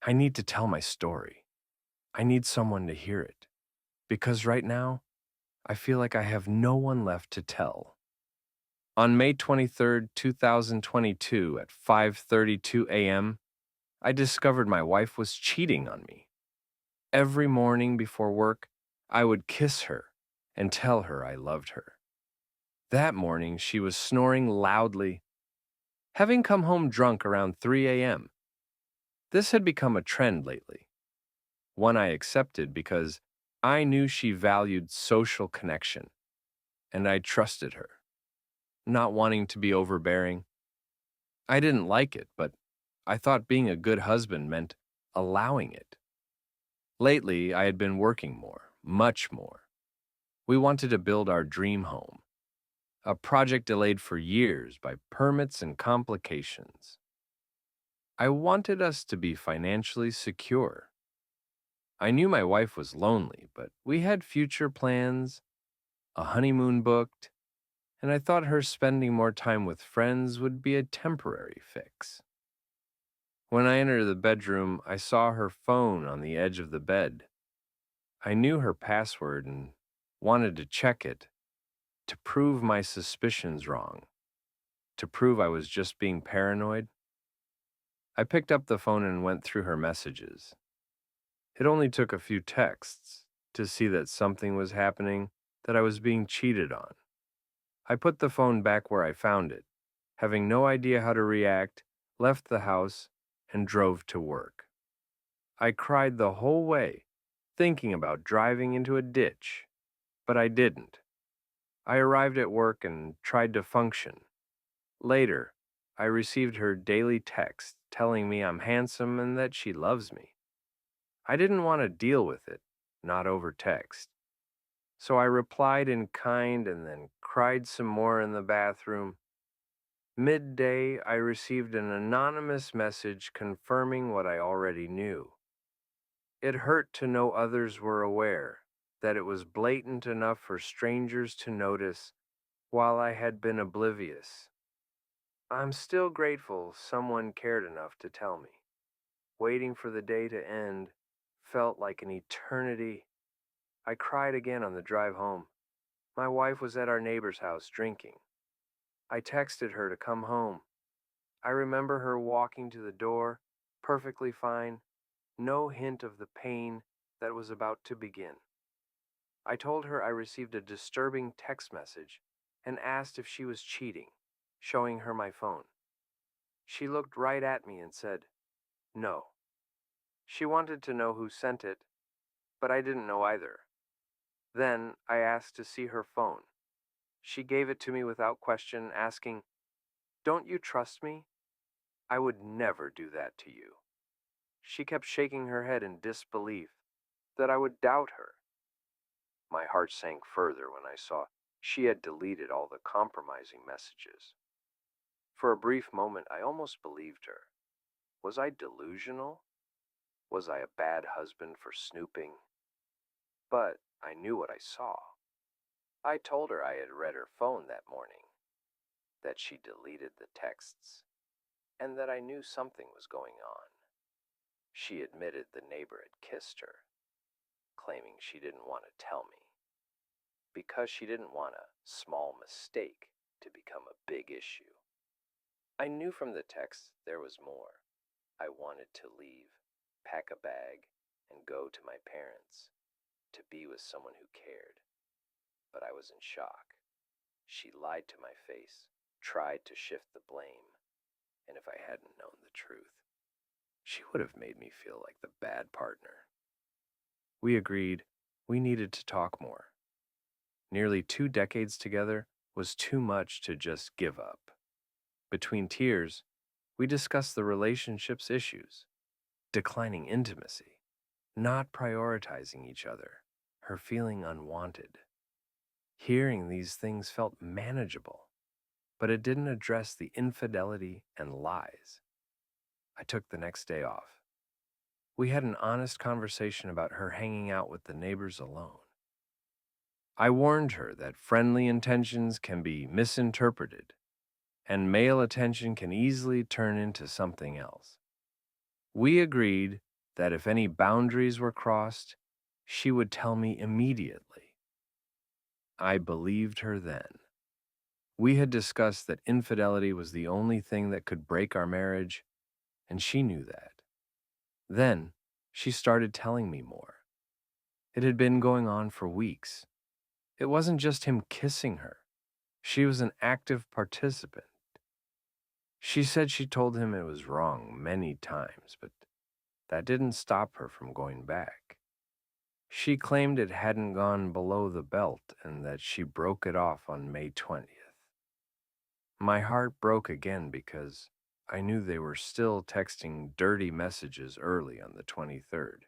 I need to tell my story. I need someone to hear it. Because right now, I feel like I have no one left to tell. On May 23rd, 2022, at 5:32 a.m., I discovered my wife was cheating on me. Every morning before work, I would kiss her and tell her I loved her. That morning, she was snoring loudly, having come home drunk around 3 a.m. This had become a trend lately, one I accepted because I knew she valued social connection, and I trusted her, not wanting to be overbearing. I didn't like it, but I thought being a good husband meant allowing it. Lately, I had been working more, much more. We wanted to build our dream home, a project delayed for years by permits and complications. I wanted us to be financially secure. I knew my wife was lonely, but we had future plans, a honeymoon booked, and I thought her spending more time with friends would be a temporary fix. When I entered the bedroom, I saw her phone on the edge of the bed. I knew her password and wanted to check it to prove my suspicions wrong, to prove I was just being paranoid. I picked up the phone and went through her messages. It only took a few texts to see that something was happening, that I was being cheated on. I put the phone back where I found it, having no idea how to react, left the house, and drove to work. I cried the whole way, thinking about driving into a ditch, but I didn't. I arrived at work and tried to function. Later, I received her daily text telling me I'm handsome and that she loves me. I didn't want to deal with it, not over text. So I replied in kind and then cried some more in the bathroom. Midday, I received an anonymous message confirming what I already knew. It hurt to know others were aware, that it was blatant enough for strangers to notice while I had been oblivious. I'm still grateful someone cared enough to tell me. Waiting for the day to end felt like an eternity. I cried again on the drive home. My wife was at our neighbor's house drinking. I texted her to come home. I remember her walking to the door, perfectly fine, no hint of the pain that was about to begin. I told her I received a disturbing text message and asked if she was cheating, showing her my phone. She looked right at me and said, "No." She wanted to know who sent it, but I didn't know either. Then I asked to see her phone. She gave it to me without question, asking, "Don't you trust me? I would never do that to you." She kept shaking her head in disbelief that I would doubt her. My heart sank further when I saw she had deleted all the compromising messages. For a brief moment, I almost believed her. Was I delusional? Was I a bad husband for snooping? But I knew what I saw. I told her I had read her phone that morning, that she deleted the texts, and that I knew something was going on. She admitted the neighbor had kissed her, claiming she didn't want to tell me, because she didn't want a small mistake to become a big issue. I knew from the text there was more. I wanted to leave, pack a bag, and go to my parents, to be with someone who cared. But I was in shock. She lied to my face, tried to shift the blame, and if I hadn't known the truth, she would have made me feel like the bad partner. We agreed we needed to talk more. Nearly 2 decades together was too much to just give up. Between tears, we discussed the relationship's issues, declining intimacy, not prioritizing each other, her feeling unwanted. Hearing these things felt manageable, but it didn't address the infidelity and lies. I took the next day off. We had an honest conversation about her hanging out with the neighbors alone. I warned her that friendly intentions can be misinterpreted, and male attention can easily turn into something else. We agreed that if any boundaries were crossed, she would tell me immediately. I believed her then. We had discussed that infidelity was the only thing that could break our marriage, and she knew that. Then, she started telling me more. It had been going on for weeks. It wasn't just him kissing her. She was an active participant. She said she told him it was wrong many times, but that didn't stop her from going back. She claimed it hadn't gone below the belt and that she broke it off on May 20th. My heart broke again because I knew they were still texting dirty messages early on the 23rd.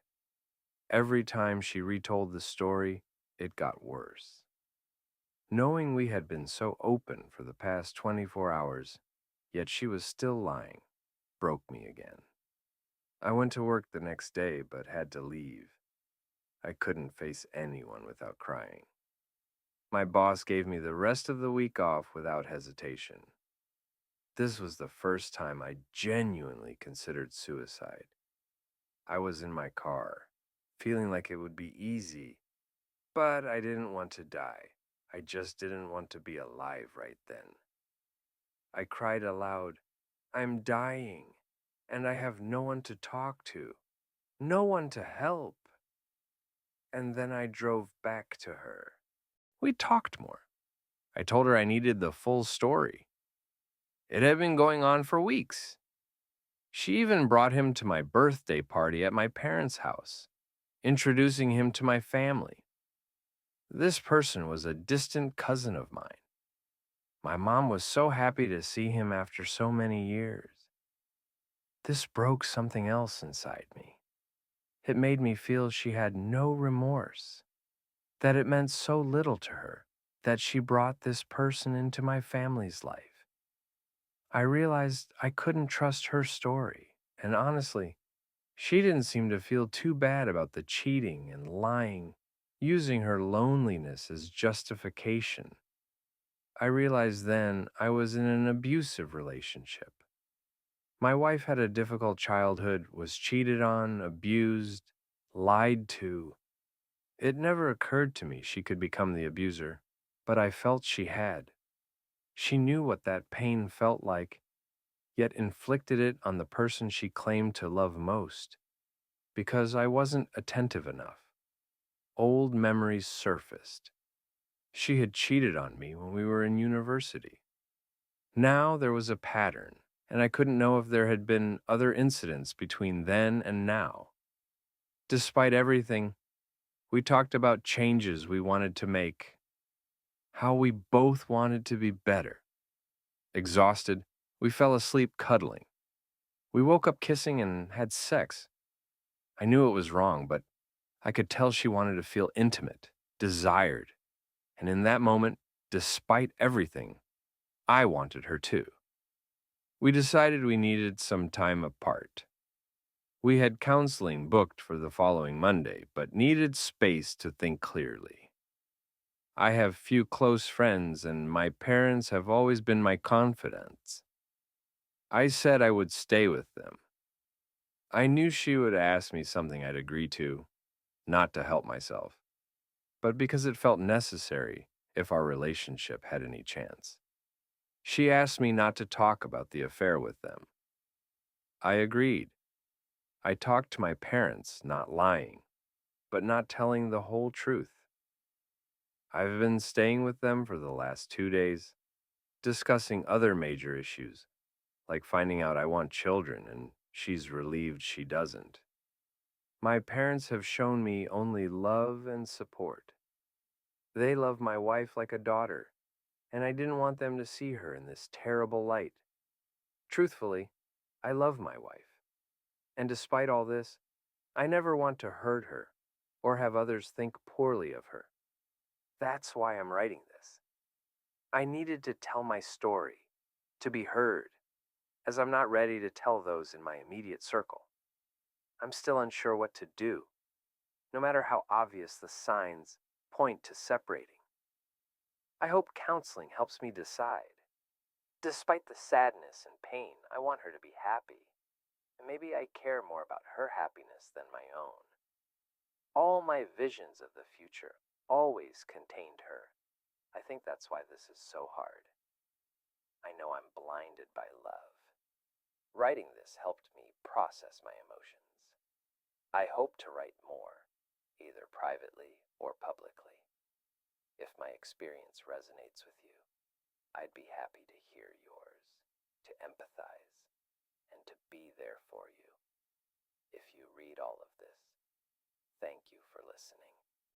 Every time she retold the story, it got worse. Knowing we had been so open for the past 24 hours, yet she was still lying, broke me again. I went to work the next day but had to leave. I couldn't face anyone without crying. My boss gave me the rest of the week off without hesitation. This was the first time I genuinely considered suicide. I was in my car, feeling like it would be easy, but I didn't want to die. I just didn't want to be alive right then. I cried aloud, "I'm dying, and I have no one to talk to, no one to help." And then I drove back to her. We talked more. I told her I needed the full story. It had been going on for weeks. She even brought him to my birthday party at my parents' house, introducing him to my family. This person was a distant cousin of mine. My mom was so happy to see him after so many years. This broke something else inside me. It made me feel she had no remorse, that it meant so little to her that she brought this person into my family's life. I realized I couldn't trust her story, and honestly, she didn't seem to feel too bad about the cheating and lying, using her loneliness as justification. I realized then I was in an abusive relationship. My wife had a difficult childhood, was cheated on, abused, lied to. It never occurred to me she could become the abuser, but I felt she had. She knew what that pain felt like, yet inflicted it on the person she claimed to love most, because I wasn't attentive enough. Old memories surfaced. She had cheated on me when we were in university. Now there was a pattern, and I couldn't know if there had been other incidents between then and now. Despite everything, we talked about changes we wanted to make, how we both wanted to be better. Exhausted, we fell asleep cuddling. We woke up kissing and had sex. I knew it was wrong, but I could tell she wanted to feel intimate, desired, and in that moment, despite everything, I wanted her too. We decided we needed some time apart. We had counseling booked for the following Monday, but needed space to think clearly. I have few close friends, and my parents have always been my confidants. I said I would stay with them. I knew she would ask me something I'd agree to, not to help myself, but because it felt necessary if our relationship had any chance. She asked me not to talk about the affair with them. I agreed. I talked to my parents, not lying, but not telling the whole truth. I've been staying with them for the last 2 days, discussing other major issues, like finding out I want children and she's relieved she doesn't. My parents have shown me only love and support. They love my wife like a daughter, and I didn't want them to see her in this terrible light. Truthfully, I love my wife, and despite all this, I never want to hurt her or have others think poorly of her. That's why I'm writing this. I needed to tell my story, to be heard, as I'm not ready to tell those in my immediate circle. I'm still unsure what to do, no matter how obvious the signs point to separating. I hope counseling helps me decide. Despite the sadness and pain, I want her to be happy. And maybe I care more about her happiness than my own. All my visions of the future always contained her. I think that's why this is so hard. I know I'm blinded by love. Writing this helped me process my emotions. I hope to write more, either privately or publicly. If my experience resonates with you, I'd be happy to hear yours, to empathize, and to be there for you. If you read all of this, thank you for listening.